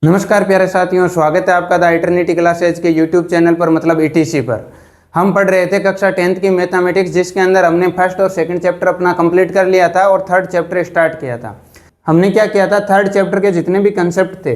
नमस्कार प्यारे साथियों, स्वागत है आपका द इटर्निटी क्लासेज के यूट्यूब चैनल पर, मतलब ईटीसी पर। हम पढ़ रहे थे कक्षा 10th की मैथमेटिक्स, जिसके अंदर हमने फर्स्ट और सेकंड चैप्टर अपना कंप्लीट कर लिया था और थर्ड चैप्टर स्टार्ट किया था। हमने क्या किया था, थर्ड चैप्टर के जितने भी कंसेप्ट थे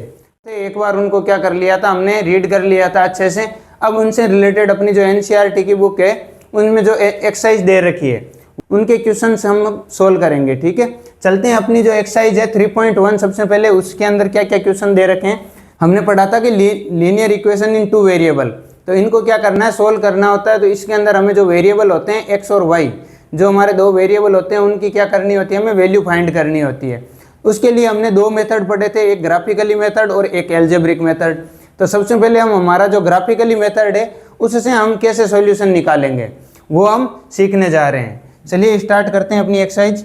एक बार उनको क्या कर लिया था, हमने रीड कर लिया था अच्छे से। अब उनसे रिलेटेड अपनी जो एनसीईआरटी की बुक है उनमें जो एक्सरसाइज दे रखी है उनके क्वेश्चंस हम सोल्व करेंगे। ठीक है, चलते हैं। अपनी जो एक्सरसाइज है 3.1, सबसे पहले उसके अंदर क्या क्या क्वेश्चन दे रखे हैं। हमने पढ़ा था कि लीनियर इक्वेशन इन 2 वेरिएबल, तो इनको क्या करना है, सोल्व करना होता है। तो इसके अंदर हमें जो वेरिएबल होते हैं एक्स और वाई, जो हमारे 2 वेरिएबल होते हैं उनकी क्या करनी होती है, हमें वैल्यू फाइंड करनी होती है। उसके लिए हमने 2 मेथड पढ़े थे, एक ग्राफिकली मेथड और एक एल्जेब्रिक मेथड। तो सबसे पहले हम हमारा जो ग्राफिकली मेथड है उससे हम कैसे सॉल्यूशन निकालेंगे वो हम सीखने जा रहे हैं। चलिए स्टार्ट करते हैं अपनी एक्सरसाइज।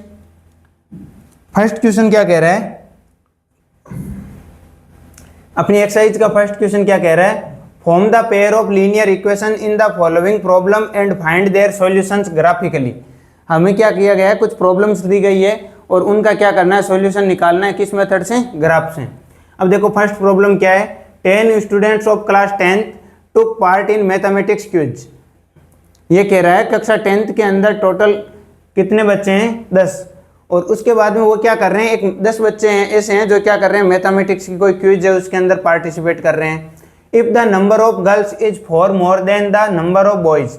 फर्स्ट क्वेश्चन क्या कह रहा है, अपनी एक्सरसाइज का फर्स्ट क्वेश्चन क्या कह रहा है, form the pair of linear equation in the following problem and find their solutions graphically. हमें क्या किया गया है, कुछ प्रॉब्लम्स दी गई है और उनका क्या करना है, सॉल्यूशन निकालना है। किस मेथड से, ग्राफ से। अब देखो फर्स्ट प्रॉब्लम क्या है, 10 students of class 10th took part in mathematics quiz. ये कह रहा है कक्षा 10th के अंदर टोटल कितने बच्चे हैं, 10। और उसके बाद में वो क्या कर रहे हैं, एक 10 बच्चे हैं ऐसे हैं जो क्या कर रहे हैं, मैथमेटिक्स की कोई क्विज है उसके अंदर पार्टिसिपेट कर रहे हैं। If the number of girls is 4 more than the number of boys.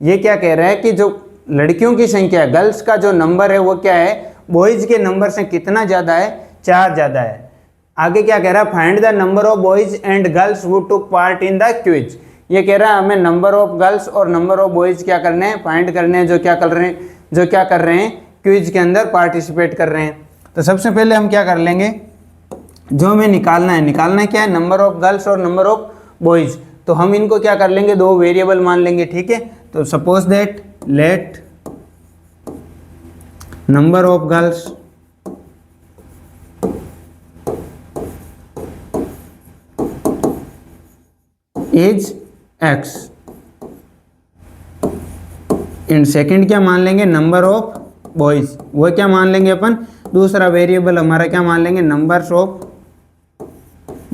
ये क्या कह रहा है कि जो लड़कियों की संख्या है, गर्ल्स का जो नंबर है वो क्या है, बॉयज के नंबर से कितना ज्यादा है, 4 ज्यादा है। आगे क्या कह रहा है, find the number of boys and girls who took part in the quiz. ये कह रहा है हमें नंबर ऑफ गर्ल्स और नंबर ऑफ बॉयज क्या करने हैं, फाइंड करने हैं, जो क्या कर रहे हैं क्विज के अंदर पार्टिसिपेट कर रहे हैं। तो सबसे पहले हम क्या कर लेंगे, जो हमें निकालना है क्या है, नंबर ऑफ गर्ल्स और नंबर ऑफ बॉयज। तो हम इनको क्या कर लेंगे, 2 वेरिएबल मान लेंगे। ठीक है, तो suppose that let number of girls is x and second क्या मान लेंगे, नंबर ऑफ बॉयज। वो क्या मान लेंगे अपन, दूसरा वेरिएबल हमारा क्या मान लेंगे, numbers of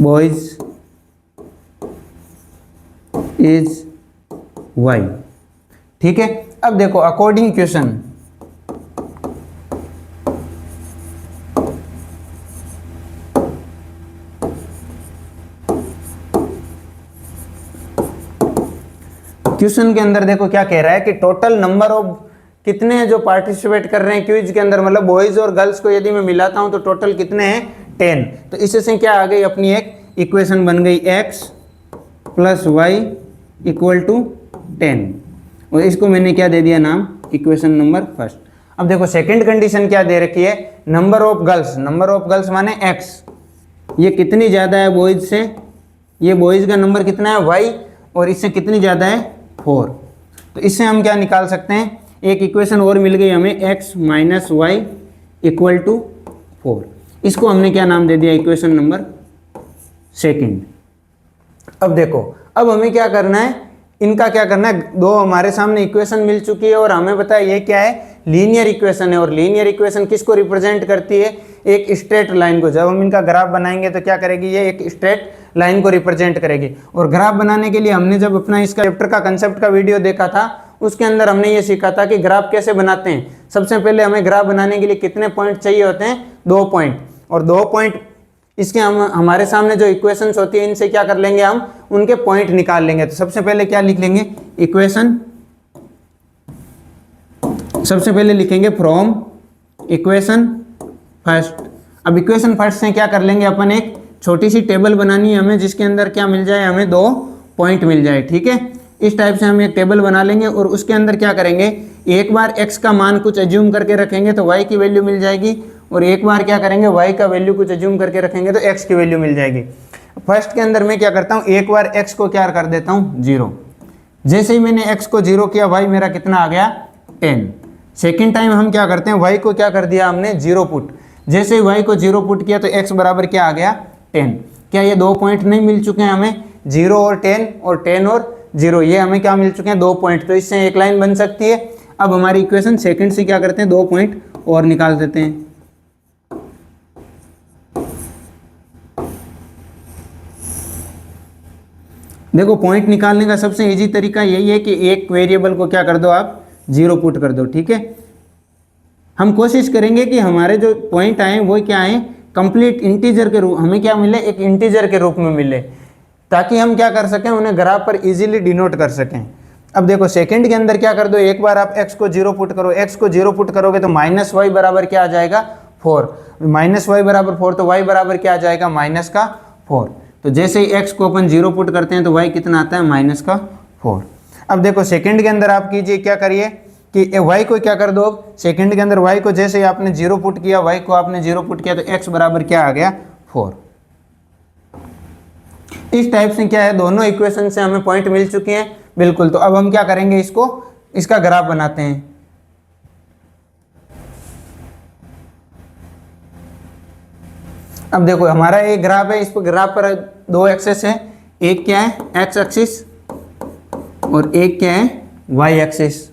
boys is y। ठीक है, अब देखो अकॉर्डिंग क्वेश्चन, क्वेश्चन के अंदर देखो क्या कह रहा है कि टोटल नंबर ऑफ कितने जो पार्टिसिपेट कर रहे हैं क्विज के अंदर, मतलब बॉयज और गर्ल्स को यदि मैं मिलाता हूं तो टोटल कितने हैं, 10। तो इससे क्या आ गई, अपनी एक इक्वेशन बन गई, x + y = 10। और इसको मैंने क्या दे दिया नाम, इक्वेशन नंबर फर्स्ट। अब देखो सेकंड कंडीशन क्या दे रखी है, नंबर ऑफ गर्ल्स माने x, ये कितनी ज्यादा है बॉयज से, ये बॉयज का नंबर कितना है y, और इससे कितनी ज्यादा है 4। तो इससे हम क्या निकाल सकते हैं, एक इक्वेशन और मिल गई हमें, x - y = 4। इसको हमने क्या नाम दे दिया, इक्वेशन नंबर सेकंड। अब देखो, अब हमें क्या करना है, इनका क्या करना है, 2 हमारे सामने इक्वेशन मिल चुकी है और हमें पता है ये क्या है, लीनियर इक्वेशन है। और लीनियर इक्वेशन किसको रिप्रेजेंट करती है, एक स्ट्रेट लाइन को। जब हम इनका ग्राफ बनाएंगे तो क्या करेगी, ये एक स्ट्रेट लाइन को रिप्रेजेंट करेगी। और ग्राफ बनाने के लिए हमने जब अपना इसका चैप्टर का कंसेप्ट का वीडियो देखा था उसके अंदर हमने ये सीखा था कि ग्राफ कैसे बनाते हैं। सबसे पहले हमें ग्राफ बनाने के लिए कितने पॉइंट चाहिए होते हैं, 2 पॉइंट। और 2 पॉइंट इसके हमारे सामने जो इक्वेशंस होती है इनसे क्या कर लेंगे, हम उनके पॉइंट निकाल लेंगे। तो सबसे पहले क्या लिख लेंगे, इक्वेशन, सबसे पहले लिखेंगे फ्रॉम इक्वेशन फर्स्ट। अब इक्वेशन फर्स्ट से क्या कर लेंगे अपन, एक छोटी सी टेबल बनानी है हमें, जिसके अंदर क्या मिल जाए, हमें 2 पॉइंट मिल जाए। ठीक है, इस टाइप से हम एक टेबल बना लेंगे और उसके अंदर क्या करेंगे, एक बार x का मान कुछ एज्यूम करके रखेंगे तो y की वैल्यू मिल जाएगी, और एक बार क्या करेंगे, y का वैल्यू कुछ एज्यूम करके रखेंगे तो x की वैल्यू मिल जाएगी। फर्स्ट के अंदर मैं क्या करता हूँ, एक बार x को क्या कर देता हूँ, 0। जैसे ही मैंने x को 0 किया, y मेरा कितना आ गया, 10। सेकेंड टाइम हम क्या करते हैं, y को क्या कर दिया हमने, 0 पुट। जैसे ही y को 0 पुट किया तो x बराबर क्या आ गया, 10। क्या ये 2 पॉइंट नहीं मिल चुके हैं हमें, 0 और 10 और 10 और 0, ये हमें क्या मिल चुके हैं, 2 पॉइंट। तो इससे एक लाइन बन सकती है। अब हमारी इक्वेशन सेकंड से क्या करते हैं, 2 पॉइंट और निकाल देते हैं। देखो पॉइंट निकालने का सबसे इजी तरीका यही है कि एक वेरिएबल को क्या कर दो आप 0 पुट कर दो, ठीक है। हम कोशिश करेंगे कि हमारे जो पॉइंट आए वो क्या आए, कंप्लीट इंटीजर के रूप, हमें क्या मिले, एक इंटीजर के रूप में मिले, ताकि हम क्या कर सकें, उन्हें ग्राफ पर इजीली डिनोट कर सकें। अब देखो सेकंड के अंदर क्या कर दो, एक बार आप x को 0 पुट करो, x को 0 पुट करोगे तो माइनस वाई बराबर क्या आ जाएगा 4, माइनस वाई बराबर 4, तो y बराबर क्या आ जाएगा माइनस का 4। तो जैसे ही x को अपन 0 पुट करते हैं तो y कितना आता है माइनस का 4। अब देखो सेकंड के अंदर आप कीजिए, क्या करिए कि y को क्या कर दो, अब सेकंड के अंदर y को जैसे ही आपने 0 पुट किया, y को आपने 0 पुट किया तो x बराबर क्या आ गया 4। इस टाइप से क्या है, दोनों इक्वेशन से हमें पॉइंट मिल चुके हैं बिल्कुल। तो अब हम क्या करेंगे, इसको इसका ग्राफ बनाते हैं। अब देखो हमारा एक ग्राफ है, इस पर ग्राफ पर दो एक्सेस है, एक क्या है एक्स एक्सिस और एक क्या है वाई एक्सिस।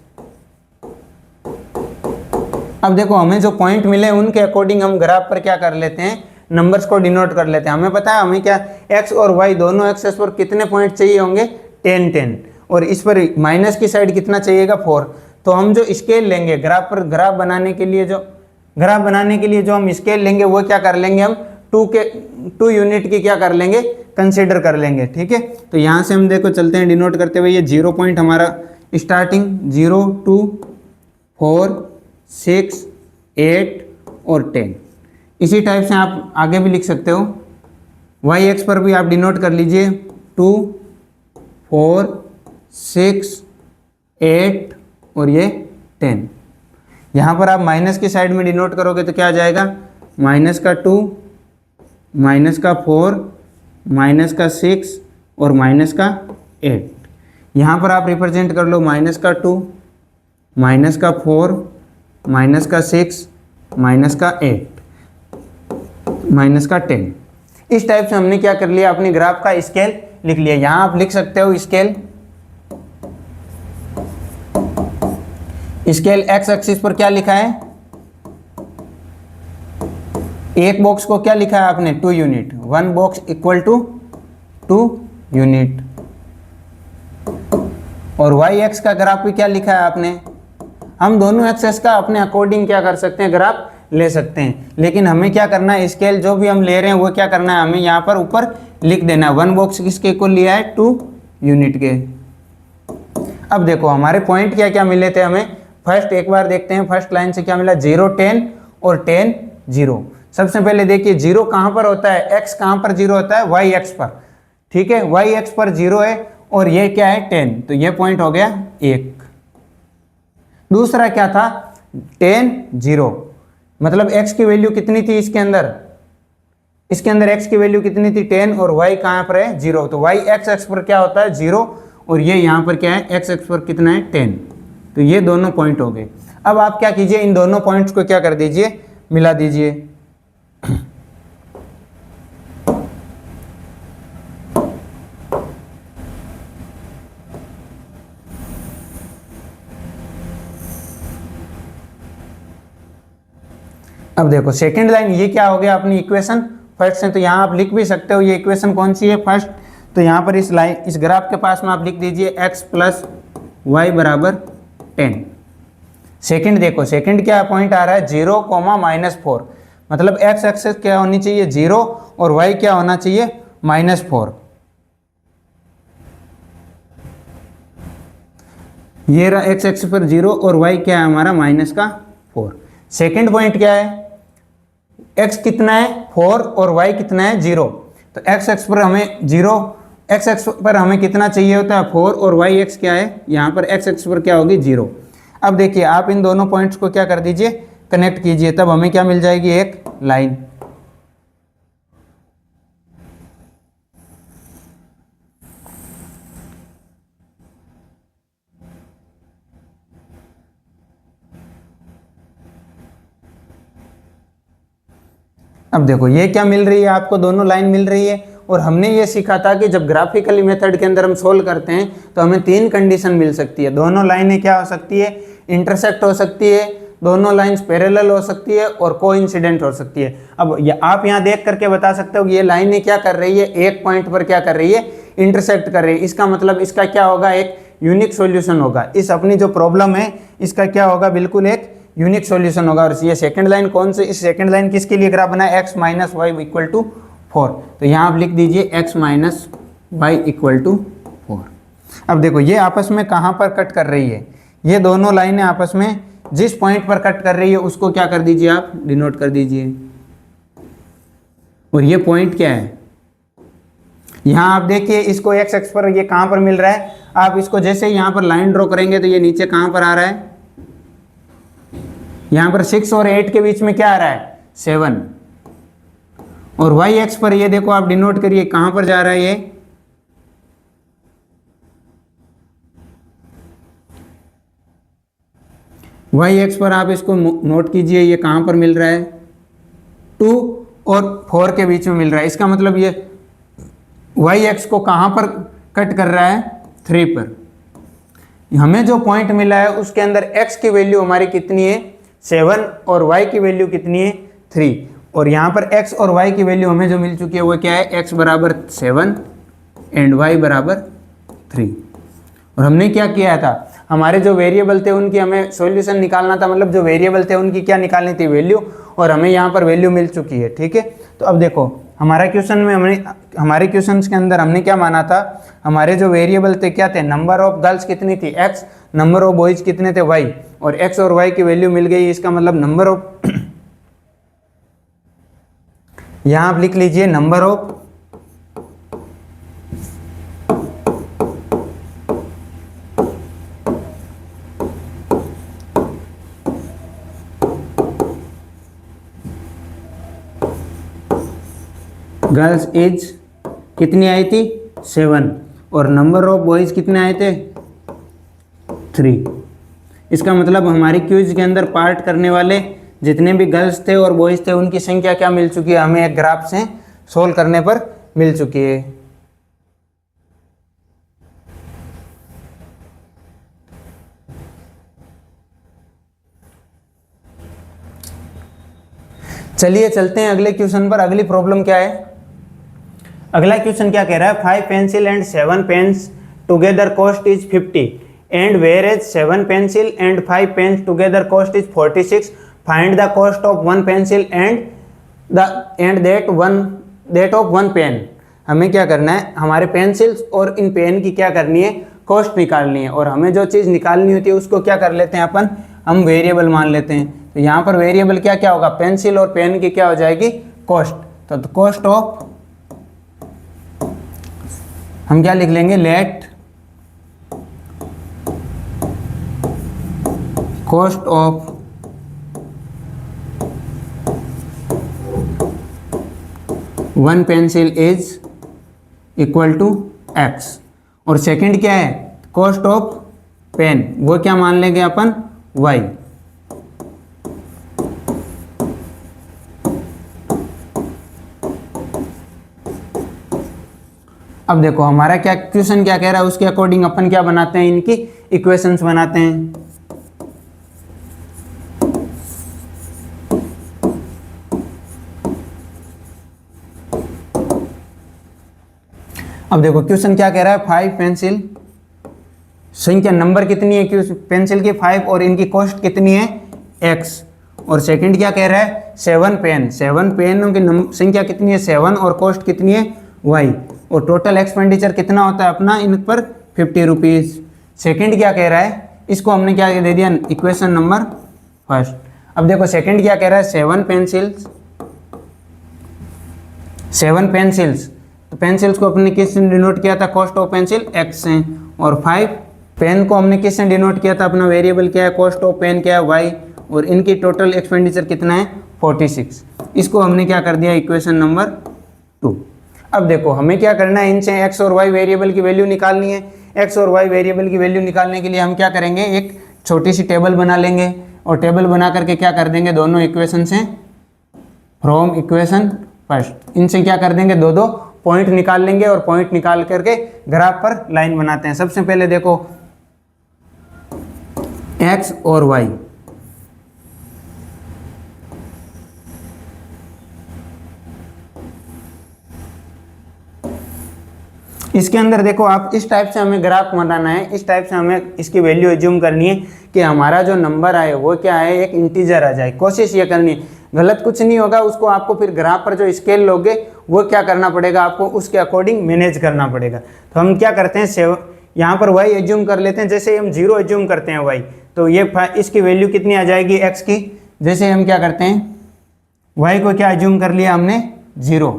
अब देखो हमें जो पॉइंट मिले उनके अकॉर्डिंग हम ग्राफ पर क्या कर लेते हैं, नंबर्स को डिनोट कर लेते हैं। हमें पता है हमें क्या x और y दोनों एक्सेस पर कितने पॉइंट चाहिए होंगे 10 10, और इस पर माइनस की साइड कितना चाहिएगा 4। तो हम जो स्केल लेंगे ग्राफ पर, ग्राफ बनाने के लिए जो हम स्केल लेंगे वो क्या कर लेंगे, हम 2 यूनिट की क्या कर लेंगे, कंसीडर कर लेंगे, ठीक है। तो यहाँ से हम देखो चलते हैं डिनोट करते हुए, ये 0 पॉइंट हमारा स्टार्टिंग 0 2 4 6 8 और 10। इसी टाइप से आप आगे भी लिख सकते हो, वाई एक्स पर भी आप डिनोट कर लीजिए 2 4 6 8 और ये 10। यहाँ पर आप माइनस की साइड में डिनोट करोगे तो क्या आ जाएगा, माइनस का 2 माइनस का 4 माइनस का 6 और माइनस का 8। यहाँ पर आप रिप्रेजेंट कर लो माइनस का 2 माइनस का 4 माइनस का 6 माइनस का 8 माइनस का 10। इस टाइप से हमने क्या कर लिया, अपनी ग्राफ का स्केल लिख लिया। यहां आप लिख सकते हो स्केल एक्स एक्सिस पर क्या लिखा है, एक बॉक्स को क्या लिखा है आपने 2 unit, 1 box equal to 2 unit. और वाई एक्स का ग्राफ भी क्या लिखा है आपने, हम दोनों एक्सेस का अपने अकॉर्डिंग क्या कर सकते हैं, ग्राफ ले सकते हैं। लेकिन हमें क्या करना है, स्केल जो भी हम ले रहे हैं वो क्या करना है, हमें यहाँ पर ऊपर लिख देना है। 1 बॉक्स किसके इक्वल लिया है 2 यूनिट के। अब देखो हमारे पॉइंट क्या क्या मिले थे हमें, फर्स्ट एक बार देखते हैं, फर्स्ट लाइन से क्या मिला 0 10 और 10 0। सबसे पहले देखिए 0 कहाँ पर होता है, x कहाँ पर 0 होता है, वाई एक्स पर, ठीक है, वाई एक्स पर 0 है और ये क्या है 10, तो ये पॉइंट हो गया 1। दूसरा क्या था 10 0, मतलब x की वैल्यू कितनी थी इसके अंदर x की वैल्यू कितनी थी 10 और y कहाँ पर है 0, तो y x एक्स पर क्या होता है 0 और ये यहाँ पर क्या है x एक्स पर कितना है 10। तो ये दोनों पॉइंट हो गए। अब आप क्या कीजिए, इन दोनों पॉइंट्स को क्या कर दीजिए, मिला दीजिए। अब देखो सेकंड लाइन ये क्या हो गया अपनी इक्वेशन फर्स्ट से, तो यहाँ आप लिख भी सकते हो ये इक्वेशन कौन सी है फर्स्ट, तो यहाँ पर इस लाइन इस ग्राफ के पास में आप लिख दीजिए x प्लस वाई बराबर 10। सेकंड देखो, सेकंड क्या पॉइंट आ रहा है 0 -4, मतलब x एक्सेस क्या होनी चाहिए 0 और y क्या होना चाहिए -4। ये रहा x एक्सेस पर 0 और y क्या है हमारा -4। सेकंड पॉइंट क्या है, x कितना है 4 और y कितना है 0, तो x एक्स पर हमें 0, x एक्स पर हमें कितना चाहिए होता है 4 और y एक्स क्या है यहाँ पर x एक्स पर क्या होगी 0। अब देखिए आप इन दोनों पॉइंट्स को क्या कर दीजिए, कनेक्ट कीजिए, तब हमें क्या मिल जाएगी एक लाइन। अब देखो ये क्या मिल रही है आपको, दोनों लाइन मिल रही है। और हमने ये सीखा था कि जब ग्राफिकली मेथड के अंदर हम सोल्व करते हैं तो हमें 3 कंडीशन मिल सकती है, दोनों लाइनें क्या हो सकती है, इंटरसेक्ट हो सकती है, दोनों लाइंस पैरेलल हो सकती है और कोइंसिडेंट हो सकती है। अब आप यहाँ देख करके बता सकते हो कि ये लाइनें क्या कर रही है, एक पॉइंट पर क्या कर रही है, इंटरसेक्ट कर रहे हैं, इसका मतलब इसका क्या होगा, एक यूनिक सॉल्यूशन होगा। इस अपनी जो प्रॉब्लम है इसका क्या होगा, बिल्कुल एक यूनिक सॉल्यूशन होगा। और ये सेकंड लाइन कौन सी, इस सेकंड लाइन किसके लिए ग्राफ बना है, x minus y equal to 4। तो यहाँ आप लिख दीजिए x minus y equal to 4। अब देखो ये आपस में कहाँ पर कट कर रही है, ये दोनों लाइनें आपस में जिस पॉइंट पर कट कर रही है उसको क्या कर दीजिए, आप डिनोट कर दीजिए। और ये पॉइंट क्या है, यहाँ आप देखिए इसको x एक्स पर ये कहाँ पर मिल रहा है, आप इसको जैसे यहाँ पर लाइन ड्रॉ करेंगे तो ये नीचे कहाँ पर आ रहा है, यहाँ पर 6 और 8 के बीच में क्या आ रहा है, 7। और y एक्स पर ये देखो आप डिनोट करिए कहाँ पर जा रहा है, ये y एक्स पर आप इसको नोट कीजिए, ये कहाँ पर मिल रहा है, 2 और 4 के बीच में मिल रहा है। इसका मतलब ये y एक्स को कहाँ पर कट कर रहा है, 3 पर। हमें जो पॉइंट मिला है उसके अंदर x की वैल्यू हमारी कितनी है, 7 और y की वैल्यू कितनी है, 3। और यहाँ पर x और y की वैल्यू हमें जो मिल चुकी है वो क्या है, x बराबर 7 एंड y बराबर 3। और हमने क्या किया था, हमारे जो वेरिएबल थे उनकी हमें सॉल्यूशन निकालना था, मतलब जो वेरिएबल थे उनकी क्या निकालनी थी, वैल्यू। और हमें यहाँ पर वैल्यू मिल चुकी है, ठीक है। तो अब देखो हमारे क्वेश्चन के अंदर हमने क्या माना था, हमारे जो वेरिएबल थे क्या थे, नंबर ऑफ गर्ल्स कितनी थी x, नंबर ऑफ बॉयज कितने थे y, और x और y की वैल्यू मिल गई। इसका मतलब नंबर ऑफ यहाँ आप लिख लीजिए नंबर ऑफ गर्ल्स एज कितनी आई थी, 7, और नंबर ऑफ बॉयज कितने आए थे, 3। इसका मतलब हमारी क्विज के अंदर पार्ट करने वाले जितने भी गर्ल्स थे और बॉयज थे उनकी संख्या क्या मिल चुकी है, हमें एक ग्राफ से सोल्व करने पर मिल चुकी है। चलिए चलते हैं अगले क्वेश्चन पर। अगली प्रॉब्लम क्या है, अगला क्वेश्चन क्या कह रहा है, 5 pencil and 7 pens together cost is 50 and whereas 7 pencil and 5 pens together cost is 46, find the cost of 1 pencil and that of 1 pen. हमें क्या करना है, हमारे पेंसिल्स और इन पेन की क्या करनी है, कॉस्ट निकालनी है। और हमें जो चीज़ निकालनी होती है उसको क्या कर लेते हैं अपन, हम वेरिएबल मान लेते हैं। तो यहाँ पर वेरिएबल क्या क्या होगा, पेंसिल और पेन की क्या हो जाएगी, कॉस्ट। तो कॉस्ट ऑफ, हम क्या लिख लेंगे, let cost of one pencil is equal to x. और सेकंड क्या है, कॉस्ट ऑफ पेन, वो क्या मान लेंगे अपन, y। अब देखो हमारा क्या क्वेश्चन क्या कह रहा है, उसके अकॉर्डिंग अपन क्या बनाते हैं, इनकी इक्वेशंस बनाते हैं। अब देखो क्वेश्चन क्या कह रहा है, 5 पेंसिल, संख्या नंबर कितनी है पेंसिल की, 5, और इनकी कॉस्ट कितनी है, x। और सेकंड क्या कह रहा है, 7 पेन, 7 पेनों की संख्या कितनी है, 7, और कॉस्ट कितनी है, y। और टोटल एक्सपेंडिचर कितना होता है अपना इन पर, 50 रुपीज़। सेकेंड क्या कह रहा है, इसको हमने क्या दे दिया, इक्वेशन नंबर फर्स्ट। अब देखो सेकेंड क्या कह रहा है, 7 पेंसिल्स, तो पेंसिल्स को अपने किस से डिनोट किया था, कॉस्ट ऑफ पेंसिल x से। और 5 पेन को हमने किस से डिनोट किया था, अपना वेरिएबल क्या है, कॉस्ट ऑफ पेन क्या है, y। और इनकी टोटल एक्सपेंडिचर कितना है, 46। इसको हमने क्या कर दिया, इक्वेशन नंबर 2। अब देखो हमें क्या करना है, इनसे x और y वेरिएबल की वैल्यू निकालनी है। x और y वेरिएबल की वैल्यू निकालने के लिए हम क्या करेंगे, एक छोटी सी टेबल बना लेंगे, और टेबल बना करके क्या कर देंगे, दोनों इक्वेशन से फ्रॉम इक्वेशन फर्स्ट, इनसे क्या कर देंगे, दो दो पॉइंट निकाल लेंगे, और पॉइंट निकाल करके ग्राफ पर लाइन बनाते हैं। सबसे पहले देखो x और y, इसके अंदर देखो आप इस टाइप से हमें ग्राफ बनाना है, इस टाइप से हमें इसकी वैल्यू एज्यूम करनी है कि हमारा जो नंबर आए वो क्या है, एक इंटीजर आ जाए। कोशिश ये करनी है, गलत कुछ नहीं होगा, उसको आपको फिर ग्राफ पर जो स्केल लोगे वो क्या करना पड़ेगा, आपको उसके अकॉर्डिंग मैनेज करना पड़ेगा। तो हम क्या करते हैं, यहाँ पर y एज्यूम कर लेते हैं। जैसे हम 0 एज्यूम करते हैं y, तो ये इसकी वैल्यू कितनी आ जाएगी x की। जैसे हम क्या करते हैं, y को क्या एज्यूम कर लिया हमने 0,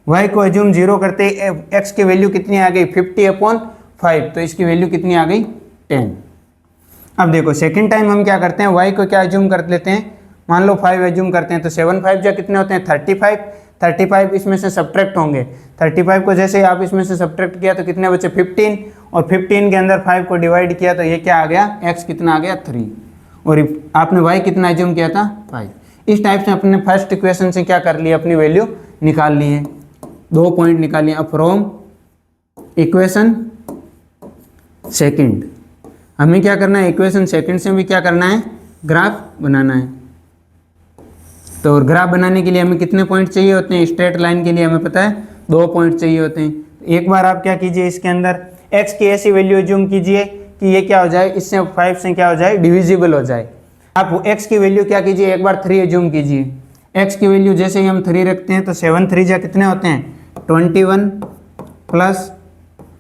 y को एज्यूम 0 करते x की वैल्यू कितनी आ गई 50/5, तो इसकी वैल्यू कितनी आ गई 10। अब देखो सेकंड टाइम हम क्या करते हैं, y को क्या एज्यूम कर लेते हैं, मान लो 5 एज्यूम करते हैं, तो 7 5 जा कितने होते हैं 35 इसमें से सब्ट्रैक्ट होंगे। 35 को जैसे आप इसमें से सब्ट्रैक्ट किया तो कितने बचे 15, और 15 के अंदर 5 को डिवाइड किया तो ये क्या आ गया, x कितना आ गया 3, और आपने y कितना एज्यूम किया था 5। इस टाइप से अपने फर्स्ट इक्वेशन से क्या कर लिया, अपनी वैल्यू निकाल ली है, 2 पॉइंट निकाल लिए। अब फ्रॉम इक्वेशन सेकंड हमें क्या करना है, इक्वेशन सेकंड से भी क्या करना है, ग्राफ बनाना है। तो ग्राफ बनाने के लिए हमें कितने पॉइंट चाहिए होते हैं, स्ट्रेट लाइन के लिए हमें पता है 2 पॉइंट चाहिए होते हैं। एक बार आप क्या कीजिए, इसके अंदर x की ऐसी वैल्यू एज्यूम कीजिए कि ये क्या हो जाए, इससे 5 से क्या हो जाए, डिविजिबल हो जाए। आप x की वैल्यू क्या कीजिए, एक बार 3 एज्यूम कीजिए। x की वैल्यू जैसे ही हम 3 रखते हैं तो 7 3 जा कितने होते हैं 21 प्लस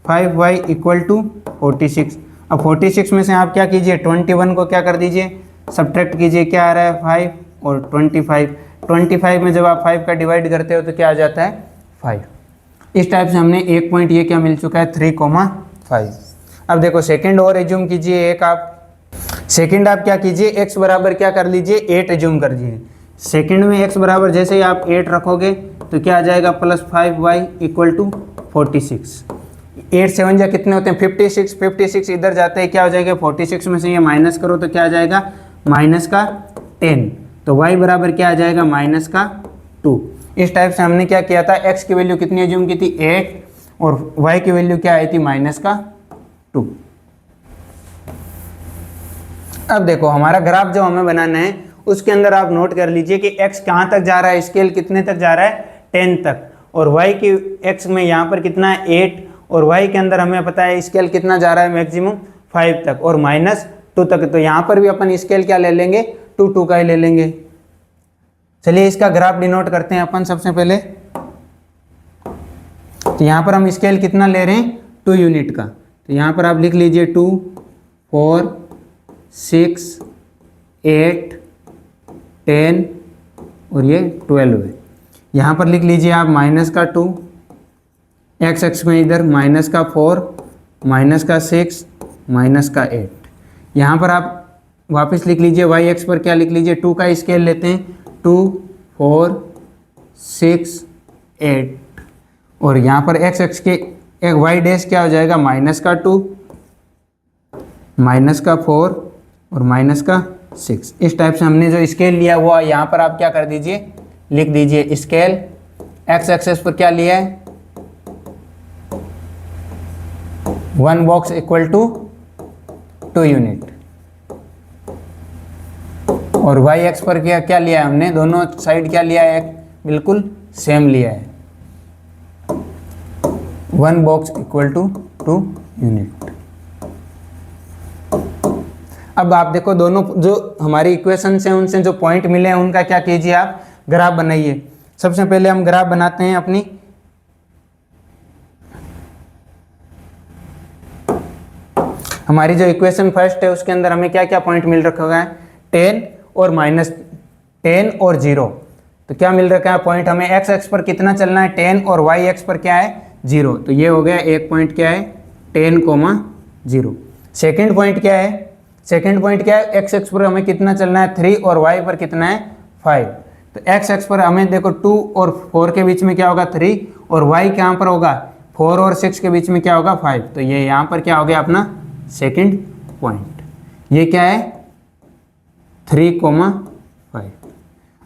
5y इक्वल टू 46। अब 46 में से आप क्या कीजिए, 21 को क्या कर दीजिए, सब्ट्रैक्ट कीजिए, क्या आ रहा है 5 और 25 में जब आप 5 का डिवाइड करते हो तो क्या आ जाता है 5। इस टाइप से हमने एक पॉइंट ये क्या मिल चुका है 3,5। अब देखो सेकंड और एज्यूम कीजिए, एक आप सेकंड आप क्या कीजिए, x बराबर क्या कर लीजिए 8 एज्यूम कर दीजिए। सेकंड में x बराबर जैसे ही आप 8 रखोगे तो क्या आ जाएगा प्लस 5y इक्वल टू 46। 8 7 जा कितने होते हैं 56 इधर जाते हैं, क्या हो जाएगा 46 में से ये माइनस करो तो क्या आ जाएगा माइनस का 10, तो y बराबर क्या आ जाएगा माइनस का 2। इस टाइप से हमने क्या किया था, x की वैल्यू कितनी एज्यूम की थी 8 और y की वैल्यू क्या आई थी माइनस का 2। अब देखो हमारा ग्राफ जो हमें बनाना है उसके अंदर आप नोट कर लीजिए कि x कहाँ तक जा रहा है, स्केल कितने तक जा रहा है 10 तक, और y की x में यहाँ पर कितना है 8, और y के अंदर हमें पता है स्केल कितना जा रहा है मैक्सिमम 5 तक और -2 तक। तो यहाँ पर भी अपन स्केल क्या ले लेंगे 2 का ही ले लेंगे। चलिए इसका ग्राफ डिनोट करते हैं अपन सबसे पहले। तो यहाँ पर हम स्केल कितना ले रहे हैं 2 यूनिट का, तो यहाँ पर आप लिख लीजिए 2 4 6 8 10 और ये 12 है। यहाँ पर लिख लीजिए आप माइनस का 2, एक्स एक्स में इधर माइनस का 4 माइनस का 6 माइनस का 8। यहाँ पर आप वापस लिख लीजिए वाई एक्स पर क्या लिख लीजिए 2 का स्केल लेते हैं 2 4 6 8, और यहाँ पर एक्स एक्स के एक वाई डैश क्या हो जाएगा माइनस का 2 माइनस का 4 और माइनस का 6। इस टाइप से हमने जो स्केल लिया हुआ यहाँ पर आप क्या कर दीजिए लिख दीजिए स्केल एक्स एक्सेस पर क्या लिया है 1 बॉक्स इक्वल टू 2 यूनिट, और वाई एक्स पर क्या लिया है हमने, दोनों साइड क्या लिया है बिल्कुल सेम लिया है 1 बॉक्स इक्वल टू 2 यूनिट। अब आप देखो दोनों जो हमारी इक्वेशन से उनसे जो पॉइंट मिले हैं उनका क्या कीजिए आप ग्राफ बनाइए। सबसे पहले हम ग्राफ बनाते हैं अपनी हमारी जो इक्वेशन फर्स्ट है उसके अंदर हमें क्या क्या पॉइंट मिल रखा है 10 और -10 और 0। तो क्या मिल रखा है पॉइंट हमें एक्स एक्स पर कितना चलना है 10 और वाई एक्स पर क्या है 0। तो ये हो गया एक पॉइंट क्या है 10,0। सेकंड पॉइंट क्या है, सेकंड पॉइंट क्या है एक्स एक्स पर हमें कितना चलना है 3 और वाई पर कितना है 5। तो एक्स एक्स पर हमें देखो 2 और 4 के बीच में क्या होगा 3, और वाई कहाँ पर होगा 4 और 6 के बीच में क्या होगा 5। तो ये यहाँ पर क्या हो गया अपना सेकंड पॉइंट, ये क्या है 3,5।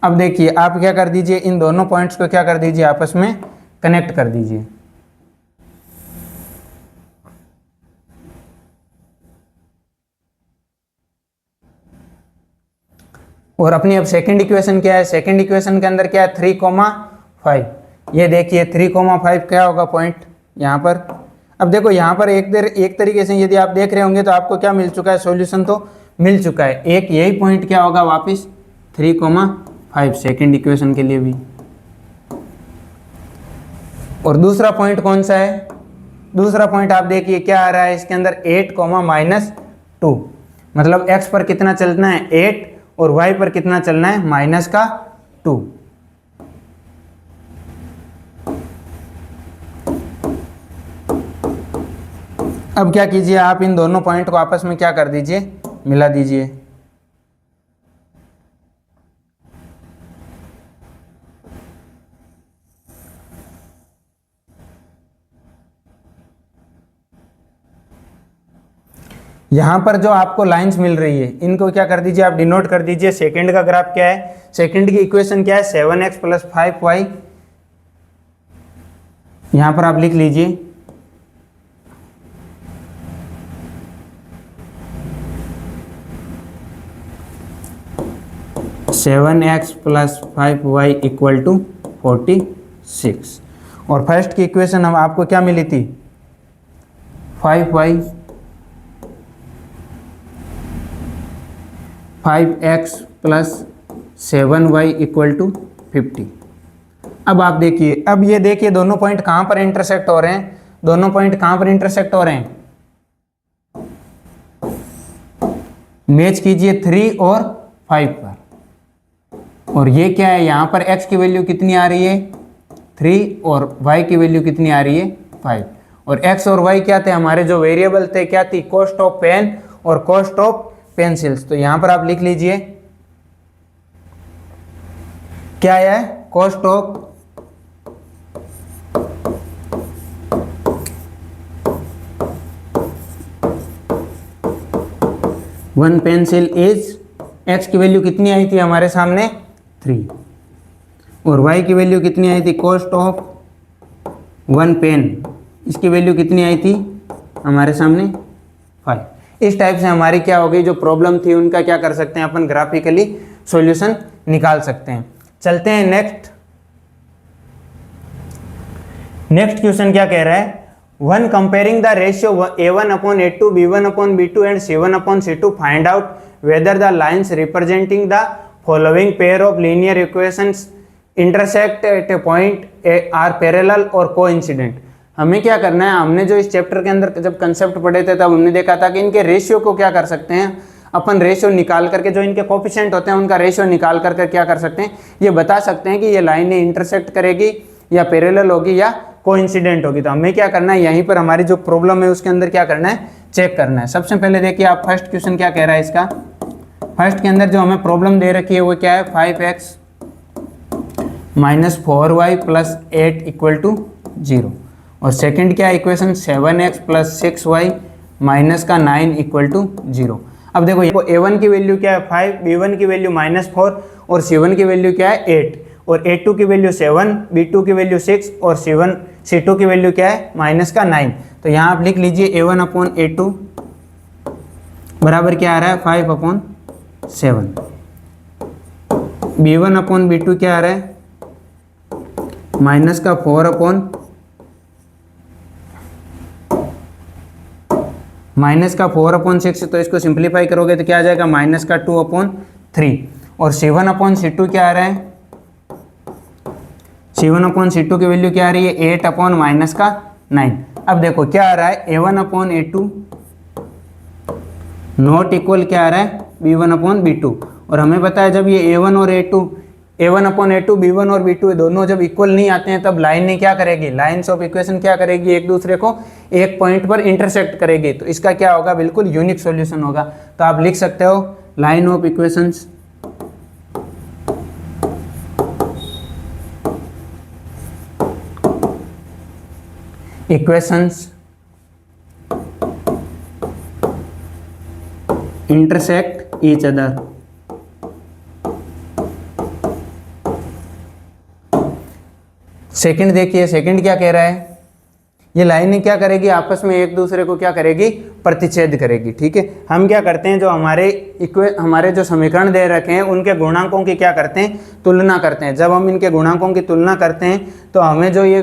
अब देखिए आप क्या कर दीजिए इन दोनों पॉइंट्स को क्या कर दीजिए आपस में कनेक्ट कर दीजिए। और अपनी अब सेकंड इक्वेशन क्या है, सेकंड इक्वेशन के अंदर क्या है 3,5। ये देखिए 3,5 क्या होगा पॉइंट यहाँ पर। अब देखो यहाँ पर एक तरीके से यदि आप देख रहे होंगे तो आपको क्या मिल चुका है, सॉल्यूशन तो मिल चुका है। एक यही पॉइंट क्या होगा वापस 3,5 सेकंड इक्वेशन के लिए भी। और दूसरा पॉइंट कौन सा है, दूसरा पॉइंट आप देखिए क्या आ रहा है इसके अंदर 8,-2, मतलब x पर कितना चलना है 8 और y पर कितना चलना है -2। अब क्या कीजिए, आप इन दोनों पॉइंट को आपस में क्या कर दीजिए, मिला दीजिए। यहां पर जो आपको लाइंस मिल रही है इनको क्या कर दीजिए, आप डिनोट कर दीजिए। सेकंड का ग्राफ क्या है, सेकंड की इक्वेशन क्या है 7x + 5y, यहां पर आप लिख लीजिए 7x + 5y = 46। और फर्स्ट की इक्वेशन हम आपको क्या मिली थी 5x + 7y = 50। अब आप देखिए, अब ये देखिए दोनों पॉइंट कहां पर इंटरसेक्ट हो रहे हैं, दोनों पॉइंट कहां पर इंटरसेक्ट हो रहे हैं, मैच कीजिए 3 और 5 पर। और ये क्या है, यहाँ पर x की वैल्यू कितनी आ रही है 3 और y की वैल्यू कितनी आ रही है 5। और x और y क्या थे, हमारे जो वेरिएबल थे क्या थी, कॉस्ट ऑफ पेन और कॉस्ट ऑफ पेंसिल्स। तो यहाँ पर आप लिख लीजिए क्या है, cost of one pencil is, x की वैल्यू कितनी आई थी हमारे सामने 3 और y की वैल्यू कितनी आई थी, कॉस्ट ऑफ वन पेन, इसकी वैल्यू कितनी आई थी हमारे सामने 5। इस टाइप से हमारी क्या हो गई, जो प्रॉब्लम थी उनका क्या कर सकते हैं अपन, ग्राफिकली सॉल्यूशन निकाल सकते हैं। चलते हैं नेक्स्ट क्वेश्चन क्या कह रहा है, one comparing the ratio a1/a2 b1/b2 and c1/c2 find out whether the lines representing the following pair of linear equations intersect at a point are parallel और कोइंसिडेंट। हमें क्या करना है, हमने जो इस चैप्टर के अंदर जब कंसेप्ट पढ़े थे तब हमने देखा था कि इनके रेशियो को क्या कर सकते हैं अपन, रेशियो निकाल करके जो इनके कोफिशिएंट होते हैं उनका रेशियो निकाल करके क्या कर सकते हैं, ये बता सकते हैं कि ये लाइनें इंटरसेक्ट करेगी या पैरेलल होगी या कोइंसिडेंट होगी। तो हमें क्या करना है, यहीं पर हमारी जो प्रॉब्लम है उसके अंदर क्या करना है, चेक करना है। सबसे पहले देखिए आप फर्स्ट क्वेश्चन क्या कह रहा है इसका, फर्स्ट के अंदर जो हमें प्रॉब्लम दे रखी है वो क्या है 5x - 4y + 8 = 0। और सेकंड क्या है इक्वेशन 7x + 6y - 9 = 0। अब देखो a1 की वैल्यू क्या है 5, b1 की वैल्यू -4 और c1 की वैल्यू क्या है 8 और a2 की वैल्यू 7, b2 की वैल्यू 6 और c2 की वैल्यू क्या है -9। तो यहाँ आप लिख लीजिए a1/a2 बराबर क्या आ रहा है 5/7, b1/b2 क्या आ रहा है -4/6। तो इसको सिंप्लीफाई करोगे तो क्या आ जाएगा -2/3। और c1/c2 क्या आ रहा है, c1/c2 की वैल्यू क्या आ रही है 8/-9। अब देखो क्या आ रहा है a1/a2 नॉट इक्वल क्या आ रहा है b1/b2। और हमें पता है जब ये a1/a2 b1 और b2 दोनों जब इक्वल नहीं आते हैं तब लाइन ने क्या करेगी, लाइन्स ऑफ इक्वेशन क्या करेगी, एक दूसरे को एक पॉइंट पर इंटरसेक्ट करेगी। तो इसका क्या होगा, बिल्कुल यूनिक सॉल्यूशन होगा। तो आप लिख सकते हो line of equations intersect each other। Second देखिए, सेकंड क्या कह रहा है, ये लाइनें क्या करेगी, आपस में एक दूसरे को क्या करेगी, प्रतिच्छेद करेगी। ठीक है, हम क्या करते हैं, जो हमारे जो समीकरण दे रखे हैं उनके गुणांकों की क्या करते हैं, तुलना करते हैं। जब हम इनके गुणांकों की तुलना करते हैं तो हमें जो ये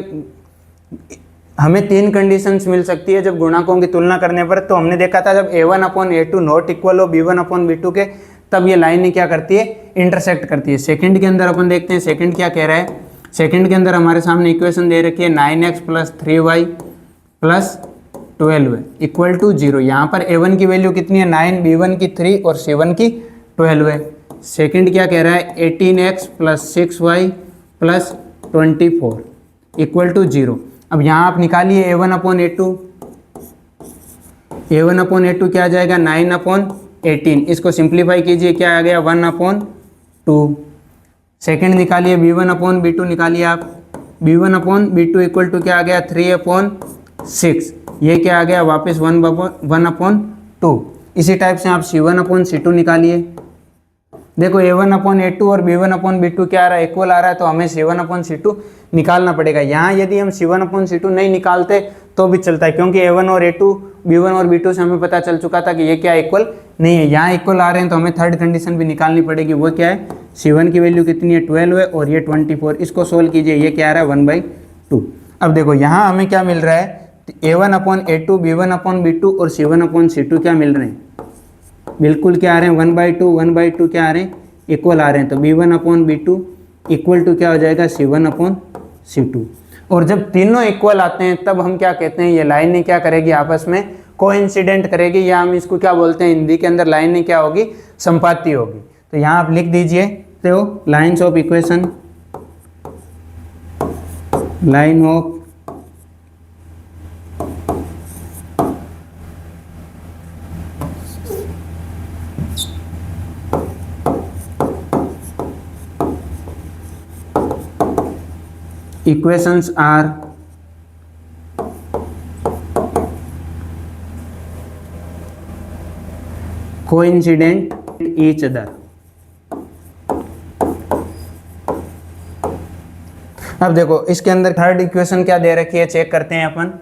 हमें 3 कंडीशंस मिल सकती है जब गुणांकों की तुलना करने पर। तो हमने देखा था जब a1/a2 नॉट इक्वल हो b1/b2 के, तब ये लाइन क्या करती है, इंटरसेक्ट करती है। सेकंड के अंदर अपन देखते हैं सेकंड क्या कह रहा है। सेकंड के अंदर हमारे सामने इक्वेशन दे रखी है 9x + 3y + 12 इक्वल टू 0। यहाँ पर a1 की वैल्यू कितनी है 9, b1 की 3 और c1 की 12 है। सेकंड क्या कह रहा है 18x + 6y + 24 इक्वल टू 0। अब यहाँ आप निकालिए a1/a2, a1/a2 क्या आ जाएगा 9/18, इसको सिंप्लीफाई कीजिए, क्या आ गया 1/2। सेकंड निकालिए b1/b2, निकालिए आप b1/b2 इक्वल टू क्या आ गया 3/6, ये क्या आ गया वापस 1/2। इसी टाइप से आप c1/c2 निकालिए। देखो a1/a2 और b1/b2 क्या आ रहा है, इक्वल आ रहा है, तो हमें c1/c2 निकालना पड़ेगा। यहाँ यदि हम c1/c2 नहीं निकालते तो भी चलता है, क्योंकि a1 और a2 b1 और b2 से हमें पता चल चुका था कि ये क्या इक्वल नहीं है। यहाँ इक्वल आ रहे हैं तो हमें थर्ड कंडीशन भी निकालनी पड़ेगी। वो क्या है, c1 की वैल्यू कितनी है 12 है और ये 24, इसको सोल्व कीजिए, ये क्या आ रहा है 1/2। अब देखो यहाँ हमें क्या मिल रहा है, a1/a2, b1/b2 और c1/c2 क्या मिल रहे हैं, बिल्कुल क्या आ रहे हैं 1/2 क्या आ रहे हैं, इक्वल आ रहे हैं। तो b1/b2 इक्वल टू क्या हो जाएगा c1/c2। और जब तीनों इक्वल आते हैं तब हम क्या कहते हैं, ये लाइनें क्या करेगी, आपस में कोइंसिडेंट करेगी, या हम इसको क्या बोलते हैं हिंदी के अंदर, लाइनें क्या होगी, संपाती होगी। तो यहाँ आप लिख दीजिए, तो lines of equation, line of equations are coincident each other। अब देखो इसके अंदर थर्ड इक्वेशन क्या दे रखी है, चेक करते हैं अपन।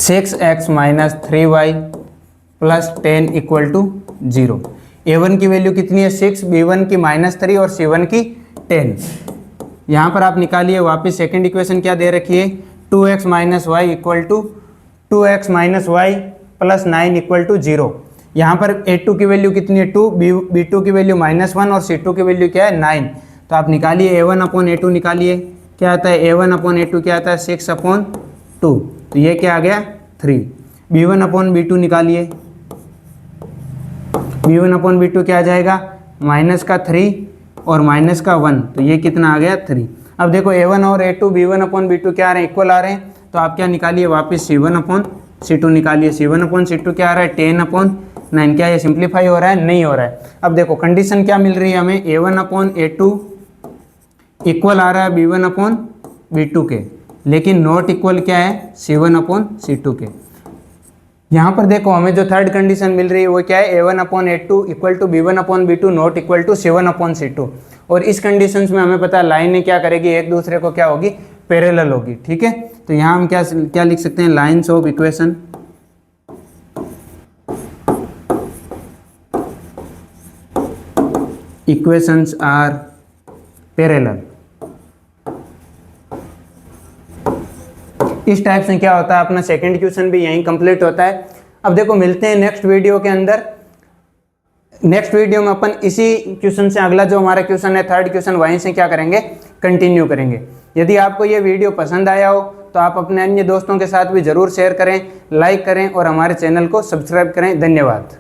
Six X minus 3y + 10 equal to 0। a1 की वैल्यू कितनी है 6, b1 की -3 और c1 की 10। यहाँ पर आप निकालिए वापस सेकंड इक्वेशन क्या दे रखी है 2x - y equal to 2x - y + 9 equal to 0। यहाँ पर a2 की वैल्यू कितनी है 2, b2 की वैल्यू -1 और c2 की वैल्यू क्या है 9। तो आप निकालिए a1/a2 निकालिए, क्या आता है a1/a2 क्या आता है 6/2, तो ये क्या आ गया 3। b1/b2 निकालिए, b1/b2 क्या आ जाएगा -3 और -1, तो ये कितना आ गया 3। अब देखो a1 और a2 b1/b2 क्या आ रहे हैं, इक्वल आ रहे हैं, तो आप क्या निकालिए वापस c1/c2 निकालिए। c1/c2 क्या आ रहा है 10/9, क्या ये सिंप्लीफाई हो रहा है, नहीं हो रहा है। अब देखो कंडीशन क्या मिल रही है हमें, a1/a2 इक्वल आ रहा है b1/b2 के, लेकिन नॉट इक्वल क्या है c1/c2 के। यहाँ पर देखो हमें जो थर्ड कंडीशन मिल रही है वो क्या है a1/a2 equal to b1/b2 not equal to c1/c2। और इस कंडीशंस में हमें पता है लाइनें क्या करेगी, एक दूसरे को क्या होगी, पैरेलल होगी, ठीक है। तो यहाँ हम क्या लिख सकते हैं, lines of equation, equations are parallel. इस टाइप से क्या होता है अपना सेकंड क्वेश्चन भी यहीं कंप्लीट होता है। अब देखो मिलते हैं नेक्स्ट वीडियो के अंदर। नेक्स्ट वीडियो में अपन इसी क्वेश्चन से अगला जो हमारा क्वेश्चन है थर्ड क्वेश्चन, वहीं से क्या करेंगे, कंटिन्यू करेंगे। यदि आपको ये वीडियो पसंद आया हो तो आप अपने अन्य दोस्तों के साथ भी ज़रूर शेयर करें, लाइक करें और हमारे चैनल को सब्सक्राइब करें। धन्यवाद।